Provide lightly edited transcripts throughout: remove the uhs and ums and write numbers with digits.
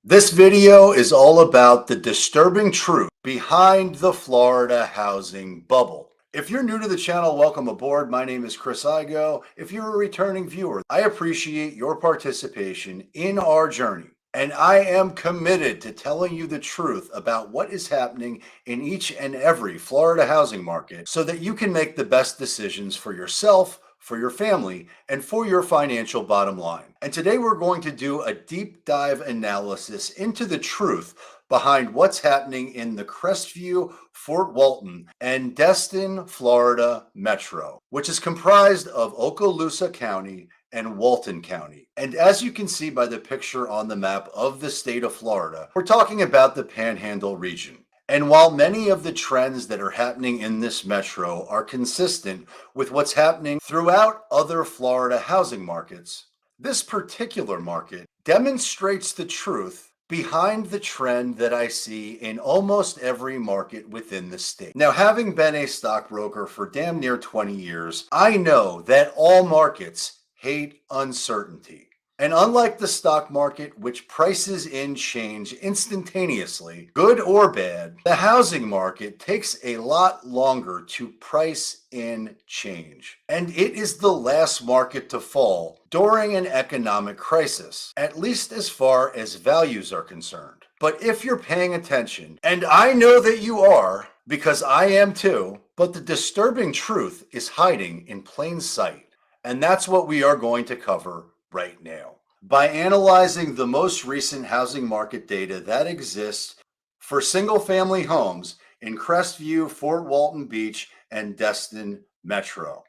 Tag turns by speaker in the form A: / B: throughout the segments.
A: This video is all about the disturbing truth behind the Florida housing bubble. If you're new to the channel, welcome aboard. My name is Igoe. If you're a returning viewer, I appreciate your participation in our journey. And I am committed to telling you the truth about what is happening in each and every Florida housing market so that you can make the best decisions for yourself, for your family, and for your financial bottom line. And today we're going to do a deep dive analysis into the truth behind what's happening in the Crestview, Fort Walton, and Destin, Florida metro, which is comprised of Okaloosa County and Walton County. And as you can see by the picture on the map of the state of Florida, we're talking about the Panhandle region. And while many of the trends that are happening in this metro are consistent with what's happening throughout other Florida housing markets, this particular market demonstrates the truth behind the trend that I see in almost every market within the state. Now, having been a stockbroker for damn near 20 years, I know that all markets hate uncertainty. And unlike the stock market, which prices in change instantaneously, good or bad, the housing market takes a lot longer to price in change. And it is the last market to fall during an economic crisis, at least as far as values are concerned. But if you're paying attention, and I know that you are, because I am too, but the disturbing truth is hiding in plain sight. And that's what we are going to cover right now. By analyzing the most recent housing market data that exists for single-family homes in Crestview, Fort Walton Beach, and Destin metro.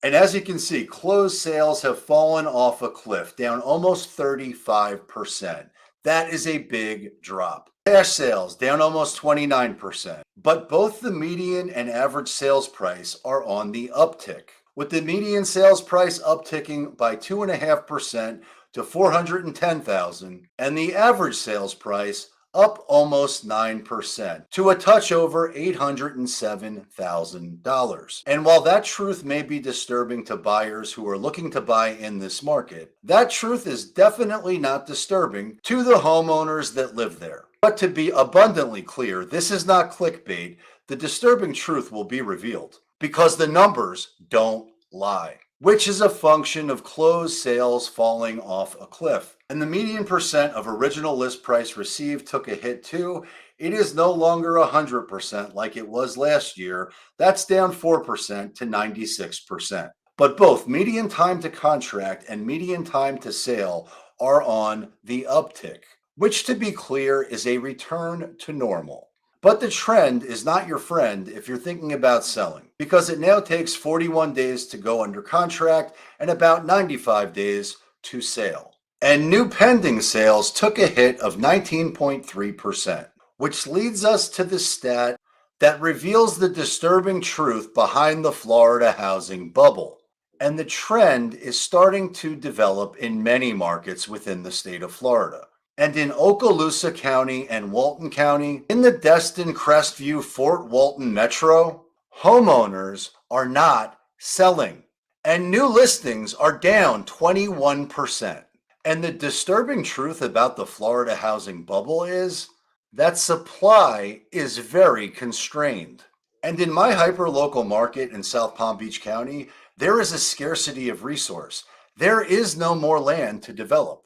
A: And as you can see, closed sales have fallen off a cliff, down almost 35%. That is a big drop. Cash sales down almost 29%. But both the median and average sales price are on the uptick, with the median sales price upticking by 2.5% to $410,000, and the average sales price up almost 9% to a touch over $807,000. And while that truth may be disturbing to buyers who are looking to buy in this market, that truth is definitely not disturbing to the homeowners that live there. But to be abundantly clear, this is not clickbait. The disturbing truth will be revealed because the numbers don't lie, which is a function of closed sales falling off a cliff. And the median percent of original list price received took a hit too. It is no longer 100% like it was last year. That's down 4% to 96%. But both median time to contract and median time to sale are on the uptick, which, to be clear, is a return to normal. But the trend is not your friend if you're thinking about selling, because it now takes 41 days to go under contract and about 95 days to sale. And new pending sales took a hit of 19.3%, which leads us to the stat that reveals the disturbing truth behind the Florida housing bubble. And the trend is starting to develop in many markets within the state of Florida. And in Okaloosa County and Walton County, in the Destin, Crestview, Fort Walton metro, homeowners are not selling. And new listings are down 21%. And the disturbing truth about the Florida housing bubble is that supply is very constrained. And in my hyperlocal market in South Palm Beach County, there is a scarcity of resource. There is no more land to develop.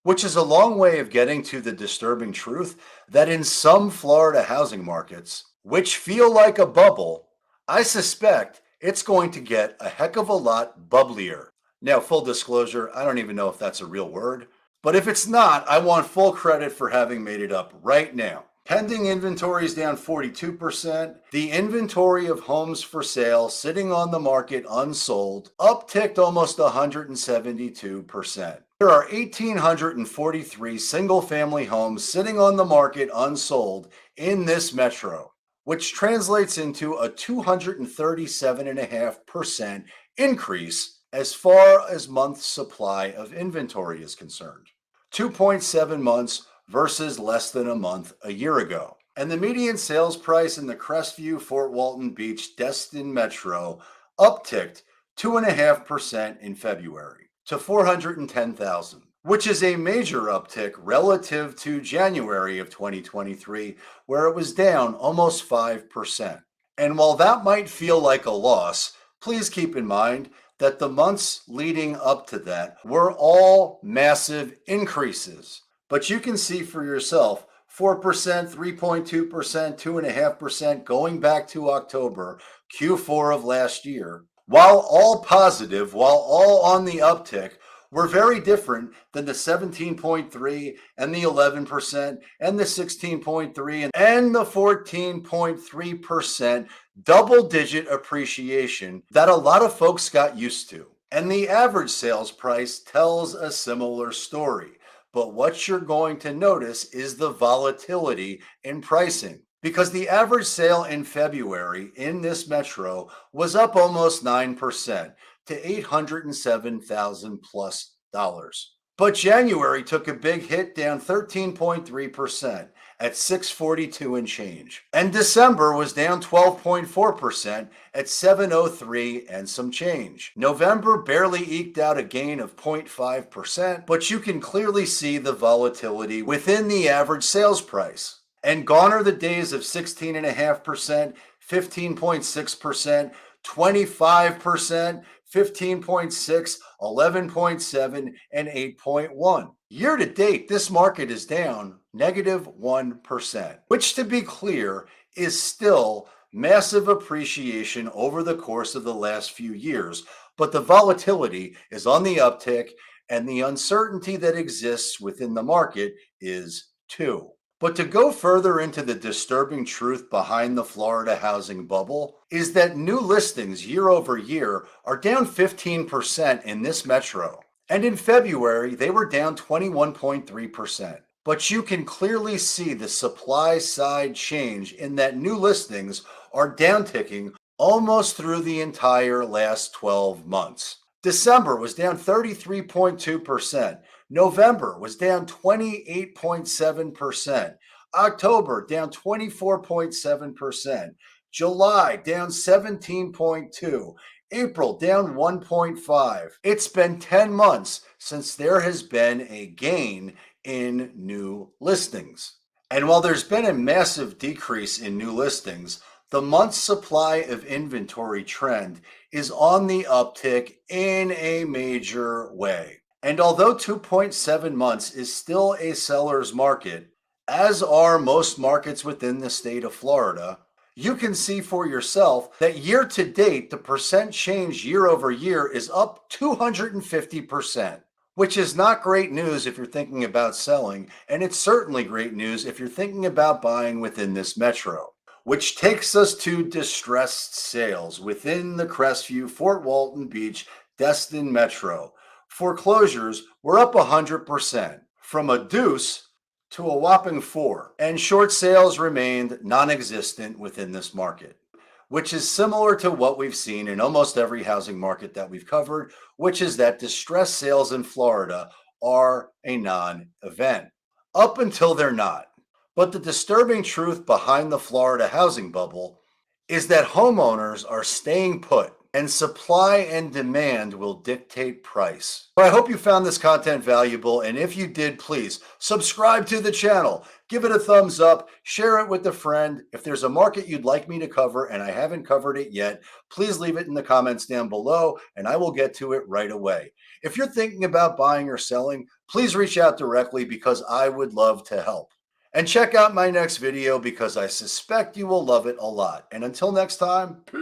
A: Which is a long way of getting to the disturbing truth that in some Florida housing markets, which feel like a bubble, I suspect it's going to get a heck of a lot bubblier. Now, full disclosure, I don't even know if that's a real word, but if it's not, I want full credit for having made it up right now. Pending inventory is down 42%. The inventory of homes for sale sitting on the market unsold upticked almost 172%. There are 1,843 single-family homes sitting on the market unsold in this metro, which translates into a 237.5% increase as far as month supply of inventory is concerned. 2.7 months versus less than a month a year ago. And the median sales price in the Crestview, Fort Walton Beach, Destin metro upticked 2.5% in February to $410,000, which is a major uptick relative to January of 2023, where it was down almost 5%. And while that might feel like a loss, please keep in mind that the months leading up to that were all massive increases. But you can see for yourself 4%, 3.2%, 2.5% going back to October, Q4 of last year. While all positive, while all on the uptick, were very different than the 17.3 and the 11% and the 16.3 and the 14.3% double digit appreciation that a lot of folks got used to. And the average sales price tells a similar story. But what you're going to notice is the volatility in pricing. Because the average sale in February in this metro was up almost 9% to 807,000 plus dollars. But January took a big hit, down 13.3% at 642 and change. And December was down 12.4% at 703 and some change. November barely eked out a gain of 0.5%, but you can clearly see the volatility within the average sales price. And gone are the days of 16.5%, 15.6%, 25%, 15.6, 11.7, and 8.1. Year to date, this market is down negative 1%, which, to be clear, is still massive appreciation over the course of the last few years. But the volatility is on the uptick, and the uncertainty that exists within the market is too. But to go further into the disturbing truth behind the Florida housing bubble is that new listings year over year are down 15% in this metro. And in February, they were down 21.3%. But you can clearly see the supply side change in that new listings are downticking almost through the entire last 12 months. December was down 33.2%. November was down 28.7%. October down 24.7%. July down 17.2%. April down 1.5%. It's been 10 months since there has been a gain in new listings. And while there's been a massive decrease in new listings, the month's supply of inventory trend is on the uptick in a major way. And although 2.7 months is still a seller's market, as are most markets within the state of Florida, you can see for yourself that year to date, the percent change year over year is up 250%, which is not great news if you're thinking about selling, and it's certainly great news if you're thinking about buying within this metro. Which takes us to distressed sales within the Crestview, Fort Walton Beach, Destin metro. Foreclosures were up 100%, from a deuce to a whopping 4, and short sales remained non-existent within this market, which is similar to what we've seen in almost every housing market that we've covered, which is that distressed sales in Florida are a non-event, up until they're not. But the disturbing truth behind the Florida housing bubble is that homeowners are staying put, and supply and demand will dictate price. I hope you found this content valuable, and if you did, please subscribe to the channel, give it a thumbs up, share it with a friend. If there's a market you'd like me to cover and I haven't covered it yet, please leave it in the comments down below and I will get to it right away. If you're thinking about buying or selling, please reach out directly because I would love to help. And check out my next video because I suspect you will love it a lot. And until next time, peace.